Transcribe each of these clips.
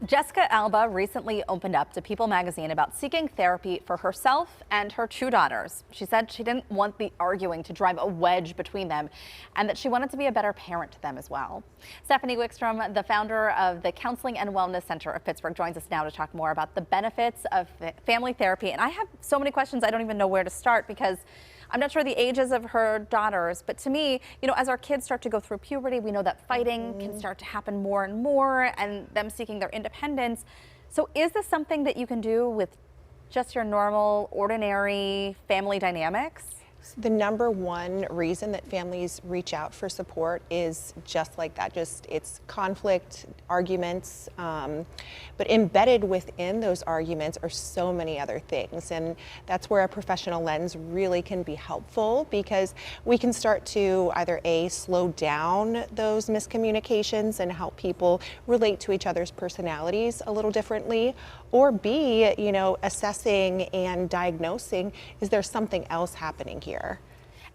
Jessica Alba recently opened up to People magazine about seeking therapy for herself and her two daughters. She said she didn't want the arguing to drive a wedge between them and that she wanted to be a better parent to them as well. Stephanie Wijkstrom, the founder of the Counseling and Wellness Center of Pittsburgh, joins us now to talk more about the benefits of family therapy. And I have so many questions, I don't even know where to start because I'm not sure the ages of her daughters, but to me, as our kids start to go through puberty, we know that fighting can start to happen more and more and them seeking their independence. So is this something that you can do with just your normal, ordinary family dynamics? The number one reason that families reach out for support is just like that, it's conflict, arguments, but embedded within those arguments are so many other things, and that's where a professional lens really can be helpful, because we can start to either A, slow down those miscommunications and help people relate to each other's personalities a little differently, or B, assessing and diagnosing, is there something else happening here?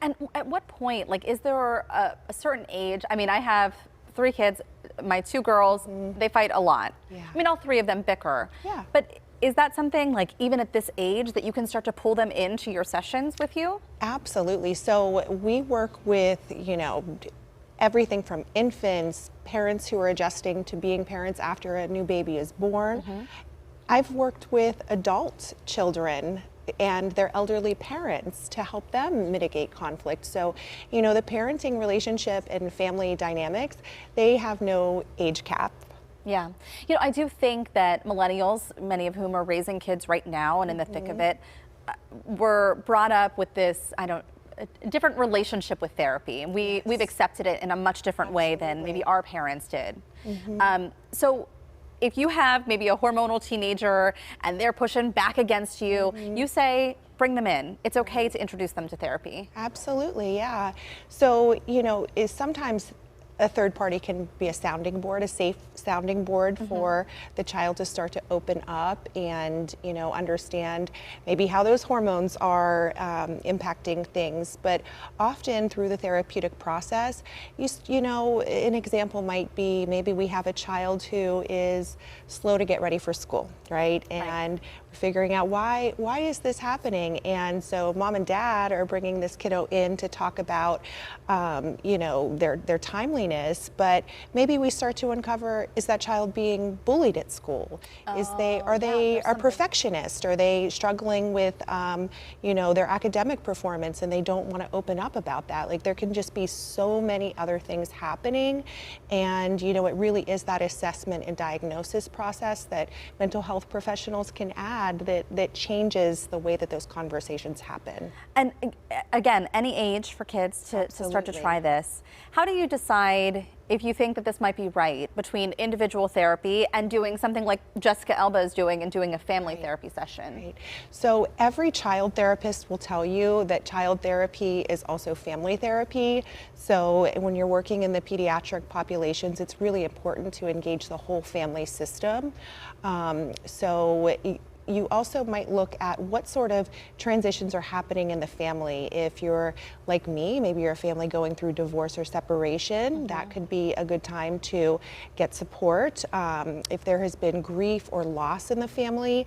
And at what point, is there a certain age? I mean, I have 3 kids, my 2 girls, they fight a lot. Yeah. I mean, all 3 of them bicker. Yeah. But is that something, even at this age, that you can start to pull them into your sessions with you? Absolutely. So we work with, everything from infants, parents who are adjusting to being parents after a new baby is born. I've worked with adult children and their elderly parents to help them mitigate conflict. So, the parenting relationship and family dynamics, they have no age cap. Yeah. I do think that millennials, many of whom are raising kids right now and in the thick of it, were brought up with this, a different relationship with therapy. And we've accepted it in a much different way than maybe our parents did. So if you have maybe a hormonal teenager and they're pushing back against you, you say, bring them in. It's okay to introduce them to therapy. Absolutely, yeah. So, is sometimes a third party can be a sounding board, a safe sounding board for the child to start to open up and, understand maybe how those hormones are impacting things. But often through the therapeutic process, an example might be maybe we have a child who is slow to get ready for school, right? And we're figuring out why is this happening? And so mom and dad are bringing this kiddo in to talk about, their timeliness, but maybe we start to uncover, is that child being bullied at school? Are they a perfectionist? Are they struggling with, their academic performance and they don't want to open up about that? There can just be so many other things happening, and it really is that assessment and diagnosis process that mental health professionals can add that changes the way that those conversations happen. And again, any age for kids to start to try this. How do you decide if you think that this might be right between individual therapy and doing something like Jessica Alba is doing and doing a family therapy session? Right. So every child therapist will tell you that child therapy is also family therapy. So when you're working in the pediatric populations, it's really important to engage the whole family system. You also might look at what sort of transitions are happening in the family. If you're like me, maybe you're a family going through divorce or separation, that could be a good time to get support. If there has been grief or loss in the family,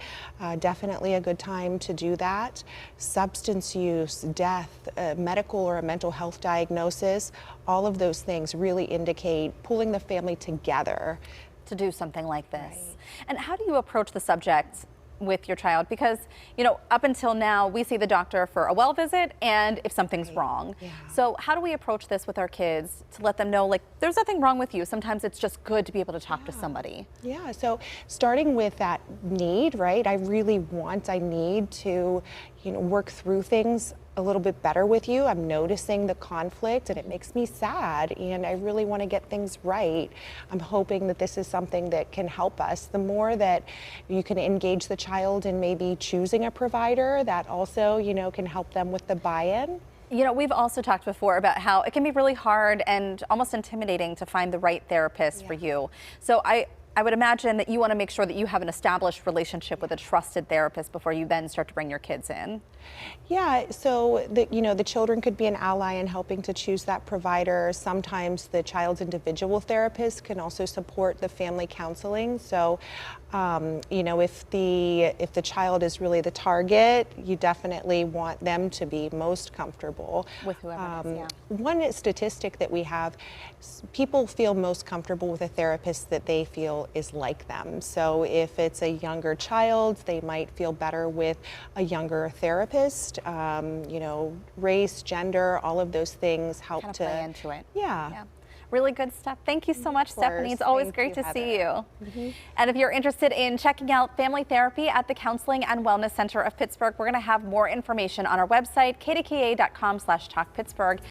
definitely a good time to do that. Substance use, death, medical or a mental health diagnosis, all of those things really indicate pulling the family together To do something like this. Right. And how do you approach the subject with your child? Because, up until now, we see the doctor for a well visit and if something's wrong. Yeah. So how do we approach this with our kids to let them know, there's nothing wrong with you? Sometimes it's just good to be able to talk to somebody. Yeah, so starting with that need, right? I need to, work through things a little bit better with you. I'm noticing the conflict and it makes me sad and I really want to get things right. I'm hoping that this is something that can help us. The more that you can engage the child in maybe choosing a provider, that also, can help them with the buy-in. We've also talked before about how it can be really hard and almost intimidating to find the right therapist for you. So I would imagine that you want to make sure that you have an established relationship with a trusted therapist before you then start to bring your kids in. Yeah, so the children could be an ally in helping to choose that provider. Sometimes the child's individual therapist can also support the family counseling. So, if the child is really the target, you definitely want them to be most comfortable With whoever it is, yeah. One statistic that we have, people feel most comfortable with a therapist that they feel is like them. So if it's a younger child, they might feel better with a younger therapist. Race, gender, all of those things help Kind of to play into it. Yeah. Really good stuff. Thank you so much, Stephanie. It's always great to see you. And if you're interested in checking out family therapy at the Counseling and Wellness Center of Pittsburgh, we're going to have more information on our website, kdka.com/talkpittsburgh.